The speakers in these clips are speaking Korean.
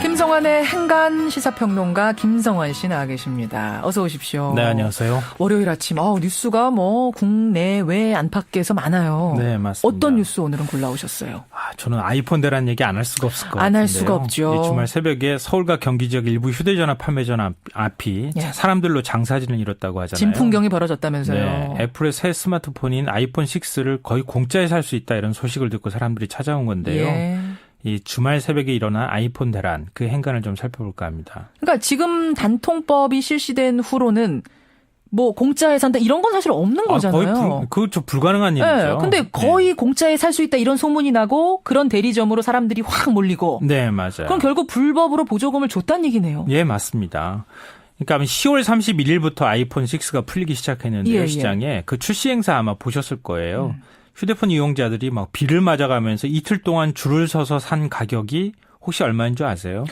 김성환의 행간 시사평론가 김성환 씨 나와 계십니다. 어서 오십시오. 네, 안녕하세요. 월요일 아침 뉴스가 국내외 안팎에서 많아요. 네, 맞습니다. 어떤 뉴스 오늘은 골라오셨어요? 저는 아이폰 대란 얘기 안 할 수가 없을 것 같은데요. 안 할 수가 없죠. 주말 새벽에 서울과 경기 지역 일부 휴대전화 판매점 앞이 사람들로 장사진을 이뤘다고 하잖아요. 진풍경이 벌어졌다면서요. 네, 애플의 새 스마트폰인 아이폰 6를 거의 공짜에 살 수 있다 이런 소식을 듣고 사람들이 찾아온 건데요. 예. 이 주말 새벽에 일어난 아이폰 대란 그 행간을 좀 살펴볼까 합니다. 그러니까 지금 단통법이 실시된 후로는 공짜에 산다 이런 건 사실 없는 거잖아요. 거의 불가능한 일이죠. 네, 근데 거의 공짜에 살 수 있다 이런 소문이 나고 그런 대리점으로 사람들이 확 몰리고. 네, 맞아요. 그럼 결국 불법으로 보조금을 줬다는 얘기네요. 예, 맞습니다. 그러니까 10월 31일부터 아이폰 6가 풀리기 시작했는데요. 시장에. 그 출시 행사 아마 보셨을 거예요. 휴대폰 이용자들이 비를 맞아가면서 이틀 동안 줄을 서서 산 가격이 혹시 얼마인 줄 아세요?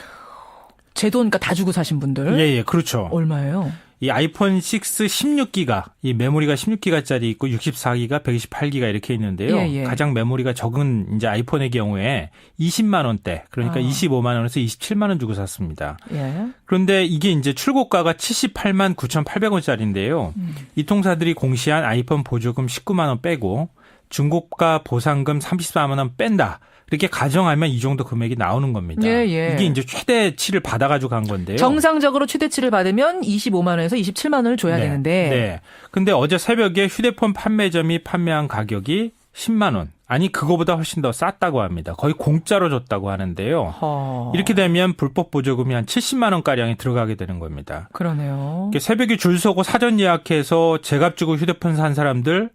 제 돈 다 주고 사신 분들? 예, 그렇죠. 얼마예요? 이 아이폰 6 16기가, 이 메모리가 16기가짜리 있고 64기가, 128기가 이렇게 있는데요. 예. 가장 메모리가 적은 이제 아이폰의 경우에 20만 원대, 그러니까 25만 원에서 27만 원 주고 샀습니다. 예. 그런데 이게 이제 출고가가 78만 9,800원짜리인데요. 이 통사들이 공시한 아이폰 보조금 19만 원 빼고 중고가 보상금 34만 원 뺀다. 이렇게 가정하면 이 정도 금액이 나오는 겁니다. 예. 이게 이제 최대치를 받아가지고 간 건데요. 정상적으로 최대치를 받으면 25만 원에서 27만 원을 줘야 되는데. 네. 근데 어제 새벽에 휴대폰 판매점이 판매한 가격이 10만 원. 아니 그거보다 훨씬 더 쌌다고 합니다. 거의 공짜로 줬다고 하는데요. 이렇게 되면 불법 보조금이 한 70만 원가량이 들어가게 되는 겁니다. 그러네요. 새벽에 줄 서고 사전 예약해서 제값 주고 휴대폰 산 사람들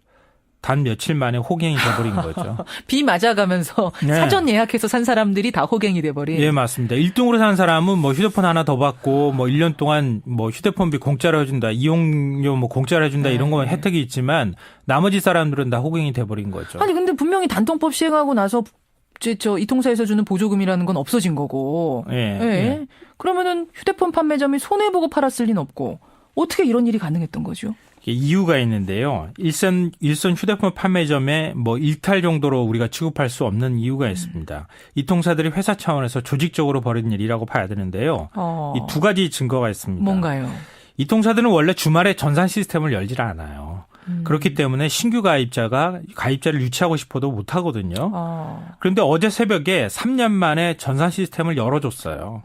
단 며칠 만에 호갱이 돼버린 거죠. 비 맞아가면서 사전 예약해서 산 사람들이 다 호갱이 돼버린. 예, 맞습니다. 1등으로 산 사람은 휴대폰 하나 더 받고 1년 동안 휴대폰비 공짜로 해준다, 이용료 공짜로 해준다 이런 거 혜택이 있지만 나머지 사람들은 다 호갱이 돼버린 거죠. 아니 근데 분명히 단통법 시행하고 나서 이 통사에서 주는 보조금이라는 건 없어진 거고. 예. 그러면은 휴대폰 판매점이 손해보고 팔았을 리는 없고 어떻게 이런 일이 가능했던 거죠? 이유가 있는데요. 일선 휴대폰 판매점에 일탈 정도로 우리가 취급할 수 없는 이유가 있습니다. 이 통사들이 회사 차원에서 조직적으로 벌인 일이라고 봐야 되는데요. 이 두 가지 증거가 있습니다. 뭔가요? 이 통사들은 원래 주말에 전산 시스템을 열질 않아요. 그렇기 때문에 신규 가입자를 유치하고 싶어도 못 하거든요. 그런데 어제 새벽에 3년 만에 전산 시스템을 열어줬어요.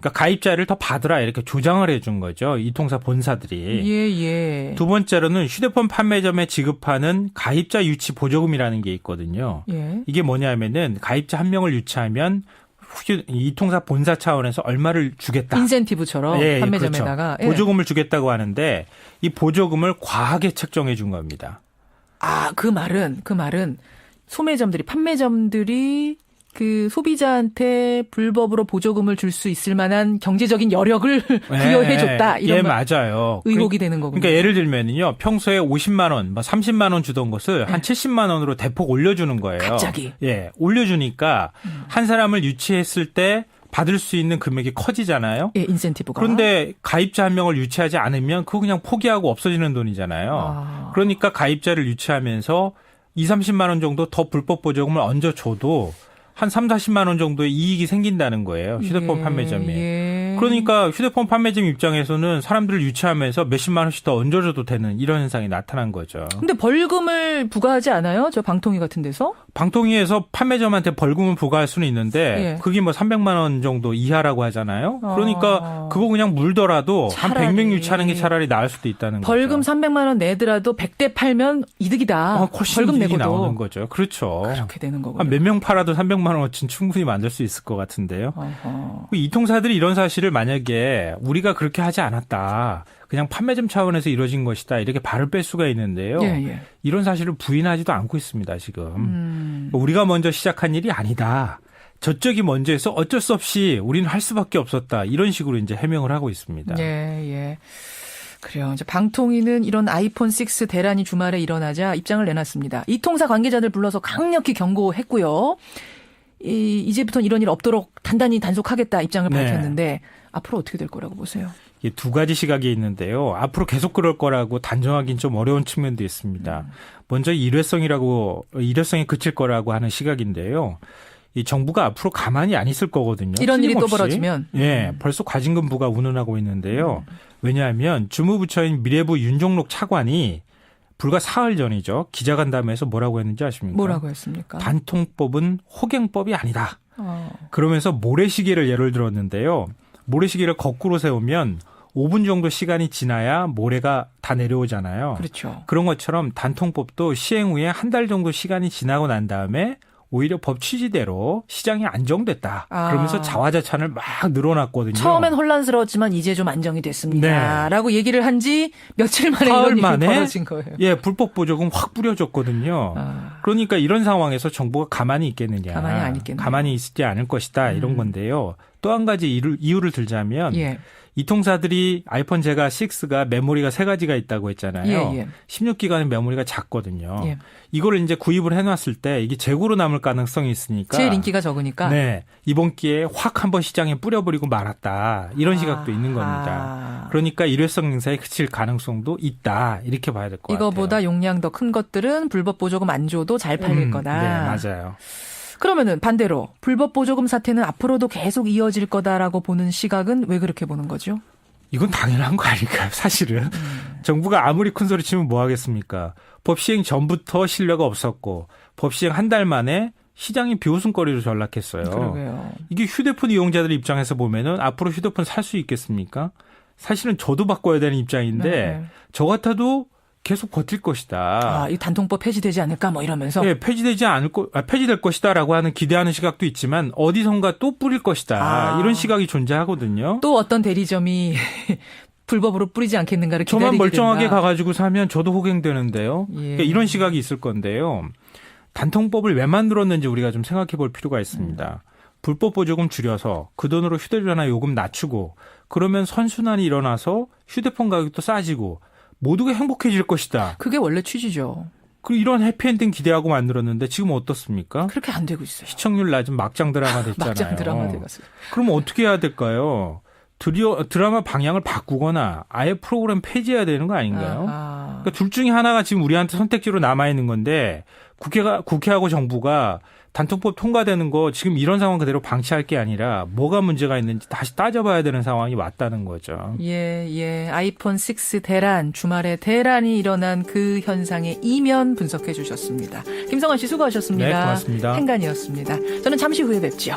그러니까 가입자를 더 받으라 이렇게 조장을 해준 거죠. 이 통사 본사들이. 예. 두 번째로는 휴대폰 판매점에 지급하는 가입자 유치 보조금이라는 게 있거든요. 예. 이게 뭐냐면은 가입자 한 명을 유치하면 이 통사 본사 차원에서 얼마를 주겠다. 인센티브처럼 판매점에다가. 그렇죠. 보조금을 주겠다고 하는데 이 보조금을 과하게 책정해 준 겁니다. 그 말은 판매점들이 그 소비자한테 불법으로 보조금을 줄 수 있을 만한 경제적인 여력을 부여해줬다. 이런 맞아요. 의혹이 되는 거군요. 그러니까 예를 들면요. 평소에 50만 원, 30만 원 주던 것을 한 70만 원으로 대폭 올려주는 거예요. 갑자기. 예, 올려주니까 한 사람을 유치했을 때 받을 수 있는 금액이 커지잖아요. 예, 인센티브가. 그런데 가입자 한 명을 유치하지 않으면 그거 그냥 포기하고 없어지는 돈이잖아요. 그러니까 가입자를 유치하면서 2, 30만 원 정도 더 불법 보조금을 얹어줘도 한 3, 40만 원 정도의 이익이 생긴다는 거예요. 휴대폰 판매점에. 그러니까 휴대폰 판매점 입장에서는 사람들을 유치하면서 몇십만 원씩 더 얹어줘도 되는 이런 현상이 나타난 거죠. 근데 벌금을 부과하지 않아요? 저 방통위 같은 데서? 방통위에서 판매점한테 벌금을 부과할 수는 있는데 그게 300만 원 정도 이하라고 하잖아요. 그러니까 그거 그냥 물더라도 한 100명 유치하는 게 차라리 나을 수도 있다는 거죠. 벌금 300만 원 내더라도 100대 팔면 이득이다. 벌금 내고도 나오는 거죠. 그렇죠. 그렇게 되는 거군요. 몇 명 팔아도 300만 원어치는 충분히 만들 수 있을 것 같은데요. 이 통사들이 이런 사실을 만약에 우리가 그렇게 하지 않았다. 그냥 판매점 차원에서 이루어진 것이다. 이렇게 발을 뺄 수가 있는데요. 이런 사실을 부인하지도 않고 있습니다. 지금. 우리가 먼저 시작한 일이 아니다. 저쪽이 먼저 해서 어쩔 수 없이 우리는 할 수밖에 없었다. 이런 식으로 이제 해명을 하고 있습니다. 예. 그래요. 이제 방통위는 이런 아이폰 6 대란이 주말에 일어나자 입장을 내놨습니다. 이 통사 관계자들 불러서 강력히 경고했고요. 이제부터는 이런 일 없도록 단단히 단속하겠다 입장을 밝혔는데 앞으로 어떻게 될 거라고 보세요? 두 가지 시각이 있는데요. 앞으로 계속 그럴 거라고 단정하기는 좀 어려운 측면도 있습니다. 먼저 일회성이 그칠 거라고 하는 시각인데요. 이 정부가 앞으로 가만히 안 있을 거거든요. 이런 일이 또 틀림없이. 벌어지면. 예, 벌써 과징금부가 운운하고 있는데요. 왜냐하면 주무부처인 미래부 윤종록 차관이 불과 사흘 전이죠. 기자간담회에서 뭐라고 했는지 아십니까? 뭐라고 했습니까? 단통법은 호갱법이 아니다. 그러면서 모래시계를 예를 들었는데요. 모래시계를 거꾸로 세우면 5분 정도 시간이 지나야 모래가 다 내려오잖아요. 그렇죠. 그런 것처럼 단통법도 시행 후에 한 달 정도 시간이 지나고 난 다음에 오히려 법 취지대로 시장이 안정됐다. 그러면서 자화자찬을 막 늘어났거든요. 처음엔 혼란스러웠지만 이제 좀 안정이 됐습니다. 라고 얘기를 한 지 며칠 만에 이런 일이 벌어진 거예요. 예, 불법 보조금 확 뿌려줬거든요. 그러니까 이런 상황에서 정부가 가만히 있겠느냐. 가만히 안 있겠네요. 가만히 있지 않을 것이다. 이런 건데요. 또 한 가지 이유를 들자면 예. 이 통사들이 아이폰 제가 6가 메모리가 3가지가 있다고 했잖아요. 예, 예. 16기가는 메모리가 작거든요. 예. 이거를 이제 구입을 해놨을 때 이게 재고로 남을 가능성이 있으니까. 제일 인기가 적으니까. 네. 이번 기회에 확 한번 시장에 뿌려버리고 말았다. 이런 시각도 있는 겁니다. 그러니까 일회성 행사에 그칠 가능성도 있다. 이렇게 봐야 될 것 같아요. 이거보다 용량 더 큰 것들은 불법 보조금 안 줘도 잘 팔릴 거다. 네, 맞아요. 그러면은 반대로 불법 보조금 사태는 앞으로도 계속 이어질 거다라고 보는 시각은 왜 그렇게 보는 거죠? 이건 당연한 거 아닐까요, 사실은. 정부가 아무리 큰 소리 치면 뭐 하겠습니까? 법 시행 전부터 신뢰가 없었고 법 시행 한 달 만에 시장이 비웃음거리로 전락했어요. 그러게요. 이게 휴대폰 이용자들 입장에서 보면은 앞으로 휴대폰 살 수 있겠습니까? 사실은 저도 바꿔야 되는 입장인데 네. 저 같아도 계속 버틸 것이다. 이 단통법 폐지되지 않을까 뭐 이러면서. 네, 폐지될 것이다라고 하는 기대하는 시각도 있지만 어디선가 또 뿌릴 것이다. 이런 시각이 존재하거든요. 또 어떤 대리점이 불법으로 뿌리지 않겠는가를 기다리게 저만 멀쩡하게 된다. 가가지고 사면 저도 호갱되는데요. 예. 그러니까 이런 시각이 있을 건데요. 단통법을 왜 만들었는지 우리가 좀 생각해 볼 필요가 있습니다. 불법 보조금 줄여서 그 돈으로 휴대전화 요금 낮추고 그러면 선순환이 일어나서 휴대폰 가격도 싸지고 모두가 행복해질 것이다. 그게 원래 취지죠. 그리고 이런 해피엔딩 기대하고 만들었는데 지금 어떻습니까? 그렇게 안 되고 있어요. 시청률 낮은 막장 드라마 됐잖아요. 막장 드라마 돼갔어요. 그럼 어떻게 해야 될까요? 드라마 방향을 바꾸거나 아예 프로그램 폐지해야 되는 거 아닌가요? 그러니까 둘 중에 하나가 지금 우리한테 선택지로 남아있는 건데 국회하고 정부가 단통법 통과되는 거 지금 이런 상황 그대로 방치할 게 아니라 뭐가 문제가 있는지 다시 따져봐야 되는 상황이 왔다는 거죠. 예. 아이폰 6 대란, 주말에 대란이 일어난 그 현상의 이면 분석해 주셨습니다. 김성환 씨 수고하셨습니다. 네, 고맙습니다. 행간이었습니다. 저는 잠시 후에 뵙죠.